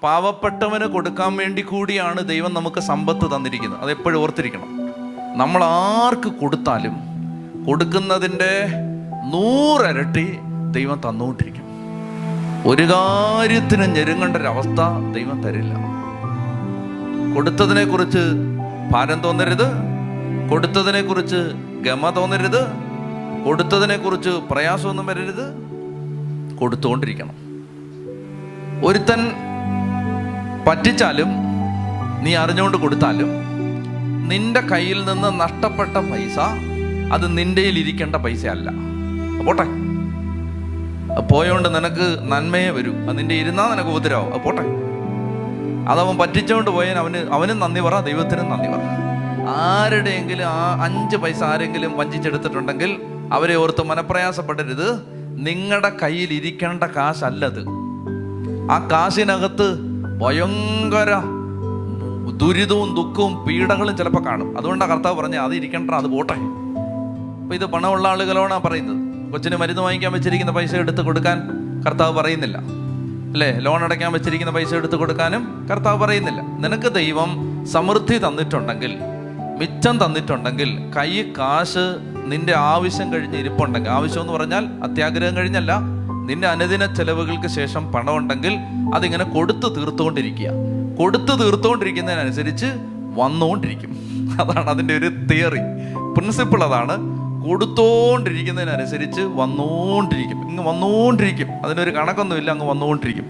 പാവപ്പെട്ടവന് കൊടുക്കാൻ വേണ്ടി കൂടിയാണ് ദൈവം നമുക്ക് സമ്പത്ത് തന്നിരിക്കുന്നത്. അതെപ്പോഴും ഓർത്തിരിക്കണം. നമ്മൾ ആർക്ക് കൊടുത്താലും കൊടുക്കുന്നതിൻ്റെ 100 ഇരട്ടി ദൈവം തന്നുകൊണ്ടിരിക്കും. ഒരു കാര്യത്തിന് ഞെരുങ്ങേണ്ട ഒരവസ്ഥ ദൈവം തരില്ല. കൊടുത്തതിനെ കുറിച്ച് ഭാരം തോന്നരുത്, കൊടുത്തതിനെ കുറിച്ച് ഗമ തോന്നരുത്, കൊടുത്തതിനെ കുറിച്ച് പ്രയാസമൊന്നും വരരുത്. കൊടുത്തുകൊണ്ടിരിക്കണം. ഒരുത്തൻ പറ്റിച്ചാലും നീ അറിഞ്ഞുകൊണ്ട് കൊടുത്താലും നിന്റെ കയ്യിൽ നിന്ന് നഷ്ടപ്പെട്ട പൈസ അത് നിന്റെ ഇരിക്കേണ്ട പൈസ അല്ല. പോട്ടെ, പോയോണ്ട് നിനക്ക് നന്മയെ വരൂ. അത് നിന്റെ ഇരുന്നാൽ നിനക്ക് ഉപദ്രവം. അത് പോട്ടെ. അതവൻ പറ്റിച്ചുകൊണ്ട് പോയാൽ അവനും നന്ദി പറ, ദൈവത്തിനും നന്ദി പറ. ആരുടെയെങ്കിലും 5 പൈസ ആരെങ്കിലും വഞ്ചിച്ചെടുത്തിട്ടുണ്ടെങ്കിൽ അവരെ ഓർത്ത് മനപ്രയാസപ്പെടരുത്. നിങ്ങളുടെ കയ്യിൽ ഇരിക്കേണ്ട കാശല്ലത്. ആ കാശിനകത്ത് ഭയങ്കര ദുരിതവും ദുഃഖവും പീഡകളും ചിലപ്പോൾ കാണും. അതുകൊണ്ടാണ് കർത്താവ് പറഞ്ഞത് അത് ഇരിക്കണ്ട, അത് പോട്ടെ. അപ്പൊ ഇത് പണമുള്ള ആളുകളോടാണ് പറയുന്നത്. കൊച്ചിന് മരുന്ന് വാങ്ങിക്കാൻ വെച്ചിരിക്കുന്ന പൈസ എടുത്ത് കൊടുക്കാൻ കർത്താവ് പറയുന്നില്ല, അല്ലേ? ലോൺ അടയ്ക്കാൻ വെച്ചിരിക്കുന്ന പൈസ എടുത്ത് കൊടുക്കാനും കർത്താവ് പറയുന്നില്ല. നിനക്ക് ദൈവം സമൃദ്ധി തന്നിട്ടുണ്ടെങ്കിൽ, മിച്ചം തന്നിട്ടുണ്ടെങ്കിൽ, കൈ കാശ് നിന്റെ ആവശ്യം കഴിഞ്ഞ് ഇരിപ്പുണ്ടെങ്കിൽ, ആവശ്യം എന്ന് പറഞ്ഞാൽ അത്യാഗ്രഹം കഴിഞ്ഞല്ല, നിന്റെ അനുദിന ചെലവുകൾക്ക് ശേഷം പണം ഉണ്ടെങ്കിൽ അതിങ്ങനെ കൊടുത്തു തീർത്തുകൊണ്ടിരിക്കുക. കൊടുത്തു തീർത്തുകൊണ്ടിരിക്കുന്നതിനനുസരിച്ച് വന്നുകൊണ്ടിരിക്കും. അതാണ് അതിൻ്റെ ഒരു തിയറി, പ്രിൻസിപ്പിൾ അതാണ്. കൊടുത്തോണ്ടിരിക്കുന്നതിനനുസരിച്ച് വന്നുകൊണ്ടിരിക്കും. ഇങ്ങ് വന്നുകൊണ്ടിരിക്കും. അതിനൊരു കണക്കൊന്നുമില്ല, അങ്ങ് വന്നുകൊണ്ടിരിക്കും.